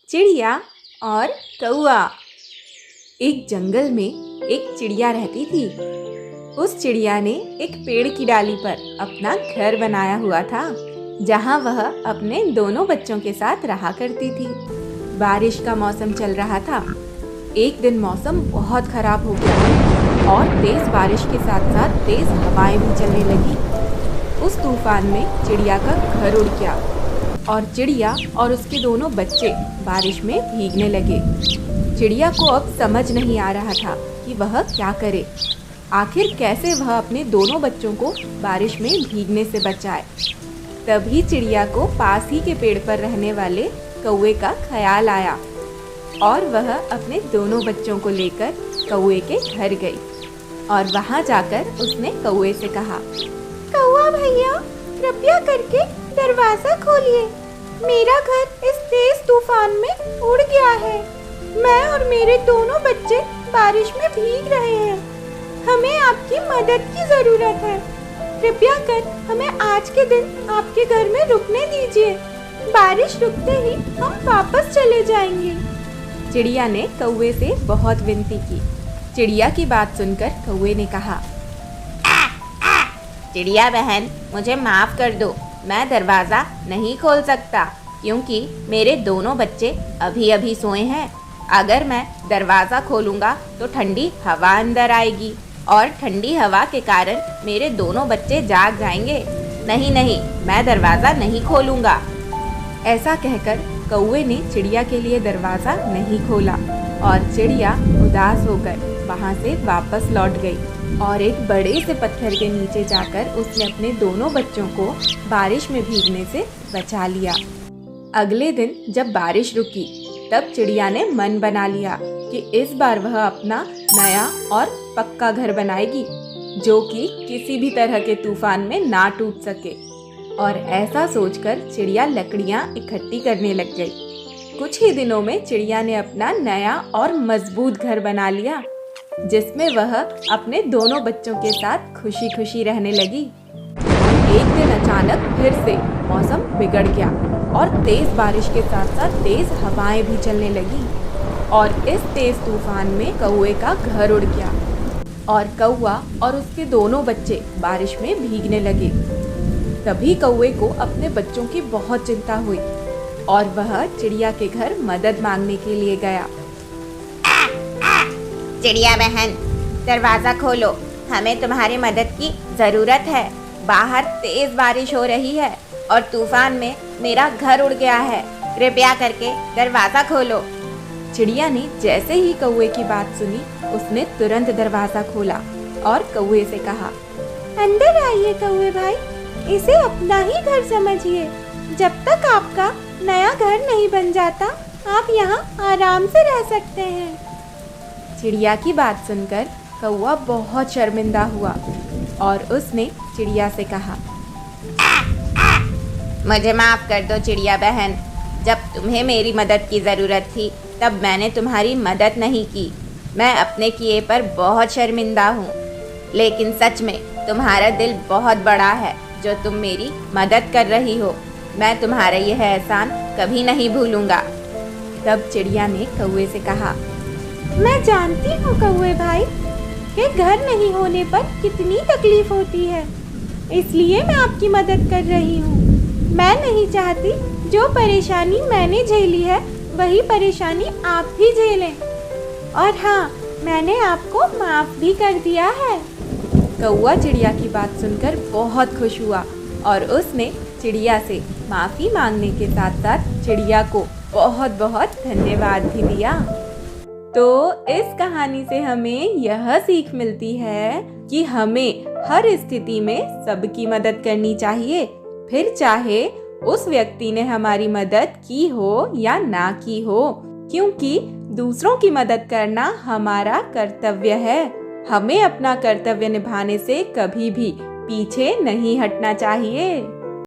चिड़िया और कौआ। एक जंगल में एक चिड़िया रहती थी। उस चिड़िया ने एक पेड़ की डाली पर अपना घर बनाया हुआ था, जहाँ वह अपने दोनों बच्चों के साथ रहा करती थी। बारिश का मौसम चल रहा था। एक दिन मौसम बहुत खराब हो गया और तेज बारिश के साथ साथ तेज हवाएं भी चलने लगी। उस तूफान में चिड़िया का घर उड़ गया और चिड़िया और उसके दोनों बच्चे बारिश में भीगने लगे। चिड़िया को अब समझ नहीं आ रहा था कि वह क्या करे। आखिर कैसे वह अपने दोनों बच्चों को बारिश में भीगने से बचाए। तभी चिड़िया को पास ही के पेड़ पर रहने वाले कौवे का ख्याल आया और वह अपने दोनों बच्चों को लेकर कौवे के घर गई और वहां जाकर उसने कौवे से कहा, कौवा भैया, कृपया करके दरवाजा खोलिए। मेरा घर इस तेज तूफान में उड़ गया है। मैं और मेरे दोनों बच्चे बारिश में भीग रहे हैं। हमें आपकी मदद की जरूरत है। कृपया कर हमें आज के दिन आपके घर में रुकने दीजिए। बारिश रुकते ही हम वापस चले जाएंगे। चिड़िया ने कौवे से बहुत विनती की। चिड़िया की बात सुनकर कौवे ने कहा, चिड़िया बहन, मुझे माफ कर दो। मैं दरवाजा नहीं खोल सकता क्योंकि मेरे दोनों बच्चे अभी अभी सोए हैं। अगर मैं दरवाजा खोलूंगा तो ठंडी हवा अंदर आएगी और ठंडी हवा के कारण मेरे दोनों बच्चे जाग जाएंगे। नहीं नहीं, मैं दरवाजा नहीं खोलूंगा। ऐसा कहकर कौवे ने चिड़िया के लिए दरवाजा नहीं खोला और चिड़िया उदास होकर वहां से वापस लौट गई और एक बड़े से पत्थर के नीचे जाकर उसने अपने दोनों बच्चों को बारिश में भीगने से बचा लिया। अगले दिन जब बारिश रुकी तब चिड़िया ने मन बना लिया कि इस बार वह अपना नया और पक्का घर बनाएगी जो कि किसी भी तरह के तूफान में ना टूट सके। और ऐसा सोचकर चिड़िया लकड़ियां इकट्ठी करने लग गई। कुछ ही दिनों में चिड़िया ने अपना नया और मजबूत घर बना लिया जिसमें वह अपने दोनों बच्चों के साथ खुशी खुशी रहने लगी। एक दिन अचानक फिर से मौसम बिगड़ गया और तेज बारिश के साथ साथ तेज हवाएं भी चलने लगी और इस तेज तूफान में कौवे का घर उड़ गया और कौवा और उसके दोनों बच्चे बारिश में भीगने लगे। तभी कौवे को अपने बच्चों की बहुत चिंता हुई और वह चिड़िया के घर मदद मांगने के लिए गया। चिड़िया बहन, दरवाजा खोलो, हमें तुम्हारी मदद की जरूरत है। बाहर तेज बारिश हो रही है और तूफान में मेरा घर उड़ गया है। कृपया करके दरवाजा खोलो। चिड़िया ने जैसे ही कौवे की बात सुनी उसने तुरंत दरवाजा खोला और कौवे से कहा, अंदर आइए कौवे भाई, इसे अपना ही घर समझिए। जब तक आपका नया घर नहीं बन जाता आप यहाँ आराम से रह सकते हैं। चिड़िया की बात सुनकर कौवा बहुत शर्मिंदा हुआ और उसने चिड़िया से कहा, मुझे माफ कर दो चिड़िया बहन। जब तुम्हें मेरी मदद की ज़रूरत थी तब मैंने तुम्हारी मदद नहीं की। मैं अपने किए पर बहुत शर्मिंदा हूँ, लेकिन सच में तुम्हारा दिल बहुत बड़ा है जो तुम मेरी मदद कर रही हो। मैं तुम्हारा यह एहसान कभी नहीं भूलूंगा। तब चिड़िया ने कौवे से कहा, मैं जानती हूँ कौवे भाई कि घर नहीं होने पर कितनी तकलीफ होती है, इसलिए मैं आपकी मदद कर रही हूँ। मैं नहीं चाहती जो परेशानी मैंने झेली है वही परेशानी आप भी झेलें। और हाँ, मैंने आपको माफ भी कर दिया है। कौवा चिड़िया की बात सुनकर बहुत खुश हुआ और उसने चिड़िया से माफ़ी मांगने के साथ साथ चिड़िया को बहुत बहुत धन्यवाद भी दिया। तो इस कहानी से हमें यह सीख मिलती है कि हमें हर स्थिति में सबकी मदद करनी चाहिए, फिर चाहे उस व्यक्ति ने हमारी मदद की हो या ना की हो, क्योंकि दूसरों की मदद करना हमारा कर्तव्य है। हमें अपना कर्तव्य निभाने से कभी भी पीछे नहीं हटना चाहिए।